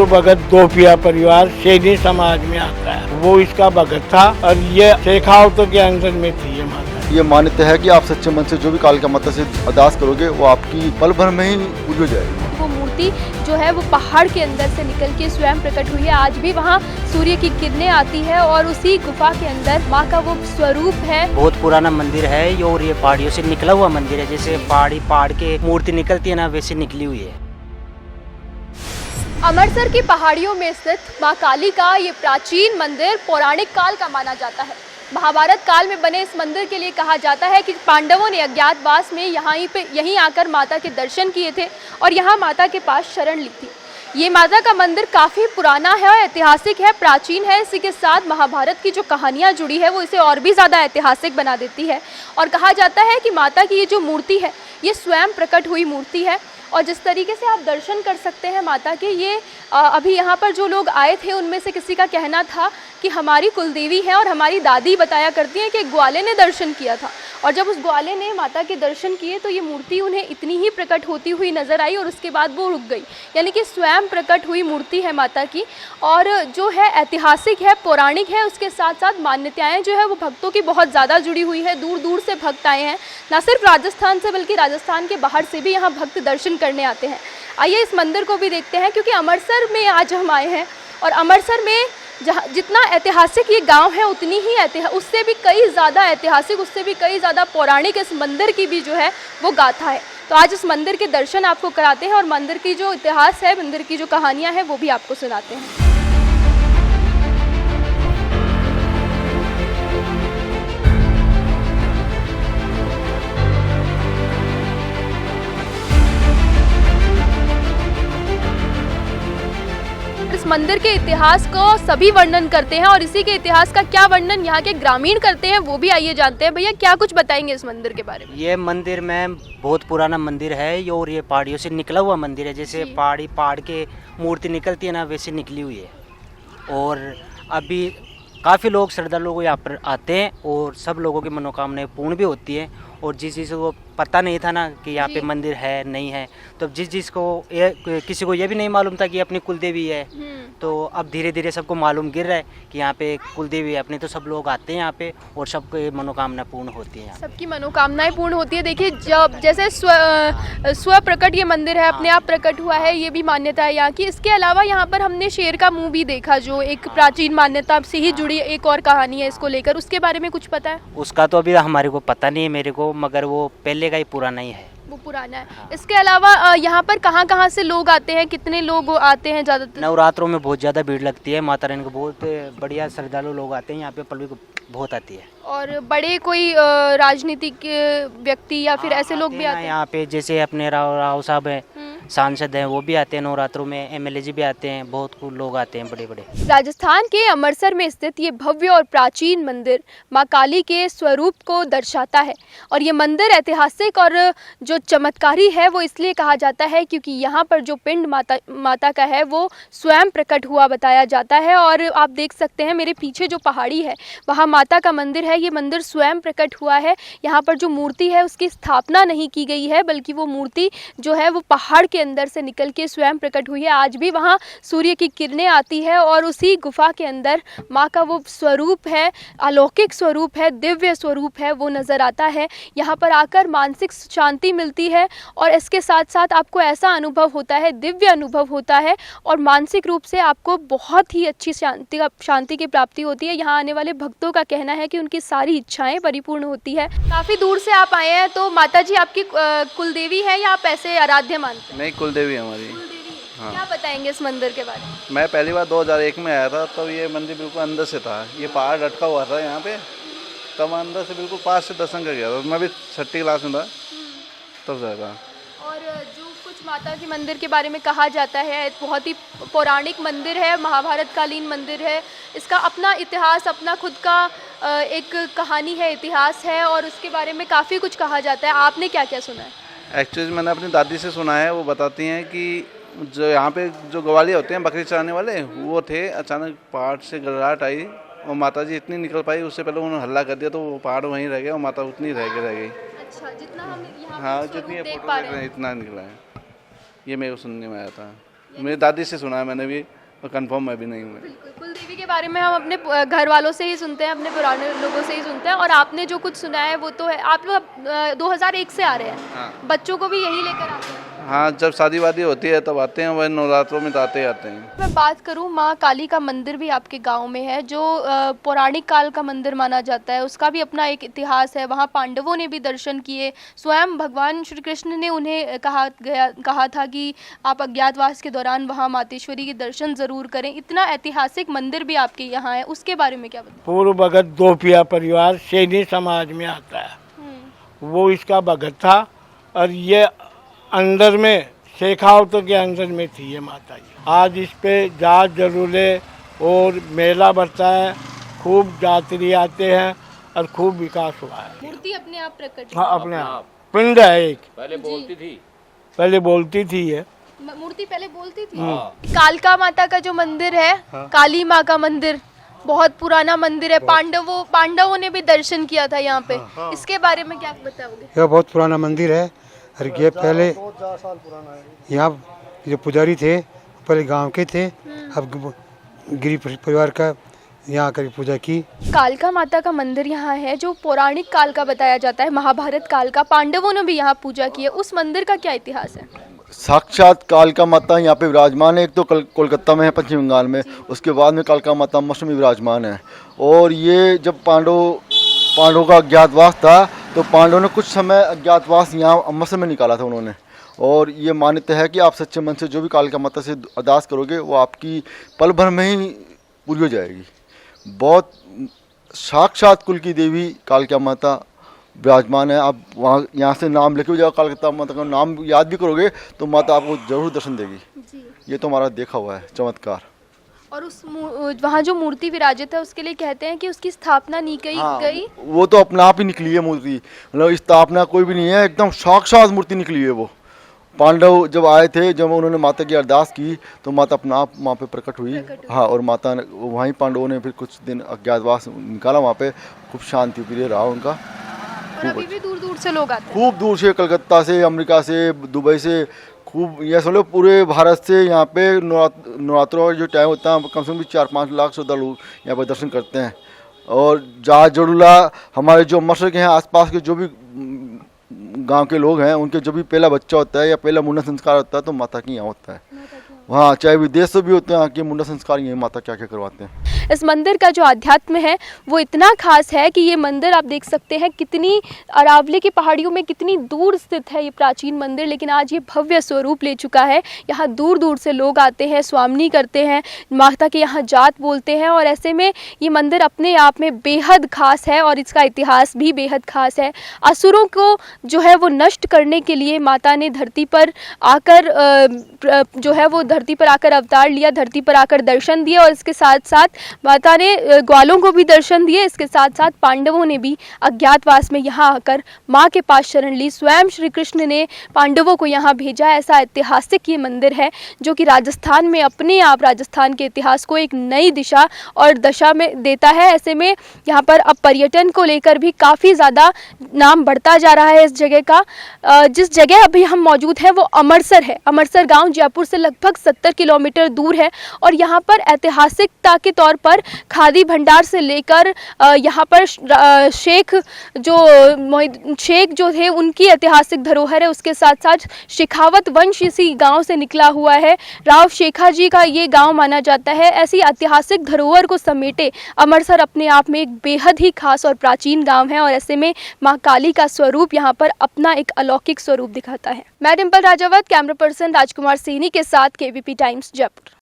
गुरु भगत दोपिया परिवार सैनी समाज में आता है, वो इसका भगत था और ये शेखावतों के अंदर में थी ये माता। ये मान्यता है कि आप सच्चे मन से जो भी कालिका माता से अरदास करोगे वो आपकी पल भर में ही पूरी हो जाएगी। वो मूर्ति जो है वो पहाड़ के अंदर से निकल के स्वयं प्रकट हुई है। आज भी वहाँ सूर्य की किरणें आती है और उसी गुफा के अंदर माँ का वो स्वरूप है। बहुत पुराना मंदिर है ये, और ये पहाड़ियों से निकला हुआ मंदिर है। जैसे पहाड़ के मूर्ति निकलती है ना, वैसे निकली हुई है। अमरसर की पहाड़ियों में स्थित माँ काली का ये प्राचीन मंदिर पौराणिक काल का माना जाता है। महाभारत काल में बने इस मंदिर के लिए कहा जाता है कि पांडवों ने अज्ञातवास में यहीं आकर माता के दर्शन किए थे और यहाँ माता के पास शरण ली थी। ये माता का मंदिर काफ़ी पुराना है और ऐतिहासिक है, प्राचीन है। इसी के साथ महाभारत की जो कहानियाँ जुड़ी है वो इसे और भी ज़्यादा ऐतिहासिक बना देती है। और कहा जाता है कि माता की ये जो मूर्ति है ये स्वयं प्रकट हुई मूर्ति है। और जिस तरीके से आप दर्शन कर सकते हैं माता के, ये अभी यहाँ पर जो लोग आए थे उनमें से किसी का कहना था कि हमारी कुलदेवी है और हमारी दादी बताया करती हैं कि ग्वाले ने दर्शन किया था और जब उस ग्वाले ने माता के दर्शन किए तो ये मूर्ति उन्हें इतनी ही प्रकट होती हुई नज़र आई और उसके बाद वो रुक गई। यानी कि स्वयं प्रकट हुई मूर्ति है माता की और जो है ऐतिहासिक है, पौराणिक है। उसके साथ साथ मान्यताएँ जो है वो भक्तों की बहुत ज़्यादा जुड़ी हुई है। दूर दूर से भक्त आए हैं, ना सिर्फ राजस्थान से बल्कि राजस्थान के बाहर से भी यहाँ भक्त दर्शन करने आते हैं। आइए इस मंदिर को भी देखते हैं, क्योंकि अमरसर में आज हम आए हैं और अमरसर में जहाँ जितना ऐतिहासिक ये गांव है उतनी ही उससे भी कई ज़्यादा ऐतिहासिक, उससे भी कई ज़्यादा पौराणिक इस मंदिर की भी जो है वो गाथा है। तो आज इस मंदिर के दर्शन आपको कराते हैं और मंदिर की जो इतिहास है, मंदिर की जो कहानियाँ हैं वो भी आपको सुनाते हैं। इस मंदिर के इतिहास को सभी वर्णन करते हैं और इसी के इतिहास का क्या वर्णन यहाँ के ग्रामीण करते हैं वो भी आइए जानते हैं। भैया क्या कुछ बताएंगे इस मंदिर के बारे में? ये मंदिर में बहुत पुराना मंदिर है ये, और ये पहाड़ियों से निकला हुआ मंदिर है। जैसे पहाड़ के मूर्ति निकलती है ना, वैसे निकली हुई है। और अभी काफ़ी लोग श्रद्धालु यहाँ पर आते हैं और सब लोगों की मनोकामनाएं पूर्ण भी होती है। और जिस चीज़ को पता नहीं था ना कि यहाँ पे मंदिर है नहीं है, तो किसी को ये भी नहीं मालूम था कि अपनी कुलदेवी है, तो अब धीरे धीरे सबको मालूम गिर रहा है कि यहाँ पे कुलदेवी है अपनी। तो सब लोग आते हैं यहाँ पे और सबकी मनोकामना पूर्ण होती है। सबकी मनोकामनाएं पूर्ण होती है। देखिए जब जैसे स्व प्रकट ये मंदिर है, अपने आप प्रकट हुआ है, ये भी मान्यता है यहाँ की। इसके अलावा यहाँ पर हमने शेर का मुंह भी देखा, जो एक प्राचीन मान्यता से ही जुड़ी एक और कहानी है इसको लेकर। उसके बारे में कुछ पता है? उसका तो अभी हमारे को पता नहीं है मेरे को, मगर वो पहले का ही पुराना ही है। वो पुराना है। इसके अलावा यहाँ पर कहाँ से लोग आते हैं, कितने लोग आते हैं? ज़्यादातर नवरात्रों में बहुत ज़्यादा भीड़ लगती है। माता रानी को बहुत बढ़िया श्रद्धालु लोग आते हैं यहाँ पे, पब्लिक बहुत आती है। और बड़े कोई राजनीतिक व्यक्ति या फिर ऐसे लोग भी आते हैं यहाँ पे? जैसे अपने राव साहब हैं, सांसद हैं, वो भी आते हैं नवरात्रों में। एमएलए जी भी आते हैं, बहुत लोग आते हैं बड़े बड़े। राजस्थान के अमरसर में स्थित ये भव्य और प्राचीन मंदिर माँ काली के स्वरूप को दर्शाता है। और ये मंदिर ऐतिहासिक और जो चमत्कारी है वो इसलिए कहा जाता है क्योंकि यहाँ पर जो पिंड माता का है वो स्वयं प्रकट हुआ बताया जाता है। और आप देख सकते हैं मेरे पीछे जो पहाड़ी है वहाँ माता का मंदिर है। ये मंदिर स्वयं प्रकट हुआ है। यहाँ पर जो मूर्ति है उसकी स्थापना नहीं की गई है, बल्कि वो मूर्ति जो है वो पहाड़ के अंदर से निकल के स्वयं प्रकट हुई है। आज भी वहाँ सूर्य की किरणें आती है और उसी गुफा के अंदर माँ का वो स्वरूप है, अलौकिक स्वरूप है, दिव्य स्वरूप है, वो नज़र आता है। यहाँ पर आकर मानसिक शांति मिलती है और इसके साथ साथ आपको ऐसा अनुभव होता है, दिव्य अनुभव होता है और मानसिक रूप से आपको बहुत ही अच्छी शांति की प्राप्ति होती है। यहाँ आने वाले भक्तों का कहना है कि उनकी सारी इच्छाएं परिपूर्ण होती है। काफ़ी दूर से आप आए हैं, तो माता जी आपकी कुलदेवी है या आप ऐसे आराध्य मानते हैं? नहीं, कुलदेवी हमारी। हाँ। क्या बताएंगे इस मंदिर के बारे में? मैं पहली बार 2001 में आया था, तब ये मंदिर बिल्कुल अंदर से था। ये पहाड़ लटका हुआ था यहाँ पे, तब अंदर से बिल्कुल पास से दर्शन कर गया था। मैं भी 6ठी क्लास में था तब जाता। और जो कुछ माता के मंदिर के बारे में कहा जाता है, बहुत ही पौराणिक मंदिर है, महाभारत कालीन मंदिर है। इसका अपना इतिहास, अपना खुद का एक कहानी है, इतिहास है और उसके बारे में काफ़ी कुछ कहा जाता है। आपने क्या क्या सुना है? एक्चुअली मैंने अपनी दादी से सुना है, वो बताती हैं कि जो यहाँ पे जो ग्वालिया होते हैं बकरी चराने वाले, वो थे। अचानक पहाड़ से गड़गड़ाहट आई और माता जी इतनी निकल पाई, उससे पहले उन्होंने हल्ला कर दिया तो वो पहाड़ वहीं रह गया और माता उतनी रह गई। अच्छा, जितना हम यहाँ हाँ, स्वरूप जितनी ये देख फोटो पा देख रहे हैं इतना निकला है। ये मेरे को सुनने में आया था। मेरी दादी से सुना है मैंने भी, और कंफर्म मैं भी नहीं हूँ। बिल्कुल, कुल देवी के बारे में हम अपने घर वालों से ही सुनते हैं, अपने पुराने लोगों से ही सुनते हैं, और आपने जो कुछ सुना है वो तो है। आप लोग 2001 से आ रहे हैं, हाँ। बच्चों को भी यहीं लेकर आते हैं? हाँ, जब शादी वादी होती है तब आते हैं, वह नवरात्रों में तो आते ही आते हैं। मैं बात करूं, माँ काली का मंदिर भी आपके गांव में है, जो पौराणिक काल का मंदिर माना जाता है। उसका भी अपना एक इतिहास है। वहाँ पांडवों ने भी दर्शन किए, स्वयं भगवान श्री कृष्ण ने उन्हें कहा था कि आप अज्ञातवास के दौरान वहाँ मातेश्वरी के दर्शन ज़रूर करें। इतना ऐतिहासिक मंदिर भी आपके यहाँ है, उसके बारे में क्या बताएं? पूर्व भगत दोपिया परिवार सैनी समाज में आता है, वो इसका भगत था। और ये अंदर में शेखावतों के अंदर में थी ये माता जी। आज इस पे जात जरूरे और मेला बढ़ता है, खूब यात्री आते हैं और खूब विकास हुआ है। मूर्ति अपने आप प्रकट? हाँ, अपने आप पिंड है एक। पहले बोलती थी ये मूर्ति पहले बोलती थी। कालका माता का जो मंदिर है, काली माँ का मंदिर, बहुत पुराना मंदिर है। पांडवों ने भी दर्शन किया था यहाँ पे। इसके बारे में क्या बताओगे? यह बहुत पुराना मंदिर है। और ये पहले यहाँ जो पुजारी थे पहले गांव के थे, अब गिरी परिवार का यहाँ आकर पूजा की। कालका माता का मंदिर यहाँ है, जो पौराणिक काल का बताया जाता है, महाभारत काल का। पांडवों ने भी यहाँ पूजा की है। उस मंदिर का क्या इतिहास है? साक्षात कालका माता यहाँ पे विराजमान है। एक तो कोलकाता में है, पश्चिम बंगाल में, उसके बाद में कालका माता मस्जिद में विराजमान है। और ये जब पांडवों का अज्ञातवास था तो पांडवों ने कुछ समय अज्ञातवास यहाँ अमृतसर में निकाला था उन्होंने। और ये मान्यता है कि आप सच्चे मन से जो भी कालका माता से अरदास करोगे वो आपकी पल भर में ही पूरी हो जाएगी। बहुत साक्षात कुल की देवी कालका माता विराजमान है। आप वहाँ यहाँ से नाम लेके जाओ, कालका माता का नाम याद भी करोगे तो माता आपको जरूर दर्शन देगी। ये तो हमारा देखा हुआ है चमत्कार। और वहाँ जो मूर्ति विराजित है उसके लिए कहते हैं कि उसकी स्थापना नहीं गई। वो तो अपने आप ही निकली है मूर्ति, मतलब स्थापना कोई भी नहीं है, एकदम साक्षात मूर्ति निकली है वो। पांडव जब आए थे, जब उन्होंने माता की अरदास की तो माता अपना आप वहाँ पे प्रकट हुई। हाँ, और माता ने वहीं पांडवों ने फिर कुछ दिन अज्ञातवास निकाला, वहाँ पे खूब शांति प्रिय रहा उनका। और अभी भी दूर दूर से लोग आते हैं, खूब दूर से, कलकत्ता से, अमेरिका से, दुबई से, खूब ये समझ पूरे भारत से यहाँ पे नवरात्रों का जो टाइम होता है कम से कम 4-5 लाख श्रद्धालु यहाँ पर दर्शन करते हैं। और जहाँ जड़ूला हमारे जो मशर के हैं, आसपास के जो भी गांव के लोग हैं, उनके जो भी पहला बच्चा होता है या पहला मुंडन संस्कार होता है तो माता की यहाँ होता है। वहाँ चाहे विदेश से भी होते हैं, आके मुंडन संस्कार ये माता क्या क्या करवाते हैं। इस मंदिर का जो अध्यात्म है वो इतना खास है कि ये मंदिर आप देख सकते हैं कितनी अरावली की पहाड़ियों में कितनी दूर स्थित है ये प्राचीन मंदिर, लेकिन आज ये भव्य स्वरूप ले चुका है। यहाँ दूर दूर से लोग आते हैं, स्वामनी करते हैं, माता के यहाँ जात बोलते हैं। और ऐसे में ये मंदिर अपने आप में बेहद खास है और इसका इतिहास भी बेहद खास है। असुरों को जो है वो नष्ट करने के लिए माता ने धरती पर आकर जो है वो धरती पर आकर अवतार लिया, धरती पर आकर दर्शन दिए। और इसके साथ साथ माता ने ग्वालों को भी दर्शन दिए। इसके साथ साथ पांडवों ने भी अज्ञातवास में यहाँ आकर माँ के पास शरण ली। स्वयं श्री कृष्ण ने पांडवों को यहाँ भेजा। ऐसा ऐतिहासिक ये मंदिर है जो कि राजस्थान में अपने आप राजस्थान के इतिहास को एक नई दिशा और दशा में देता है। ऐसे में यहाँ पर अब पर्यटन को लेकर भी काफ़ी ज़्यादा नाम बढ़ता जा रहा है इस जगह का। जिस जगह अभी हम मौजूद हैं वो अमरसर है। अमरसर गाँव जयपुर से लगभग 70 किलोमीटर दूर है। और यहाँ पर ऐतिहासिकता के तौर पर खादी भंडार से लेकर यहाँ पर शेख जो थे उनकी ऐतिहासिक धरोहर है। उसके साथ साथ शेखावत वंश इसी गांव से निकला हुआ है। राव शेखा जी का ये गांव माना जाता है। ऐसी ऐतिहासिक धरोहर को समेटे अमरसर अपने आप में एक बेहद ही खास और प्राचीन गांव है। और ऐसे में माँ काली का स्वरूप यहाँ पर अपना एक अलौकिक स्वरूप दिखाता है। मैं डिम्पल राजावत, कैमरा पर्सन राजकुमार सैनी के साथ KBP टाइम्स जयपुर।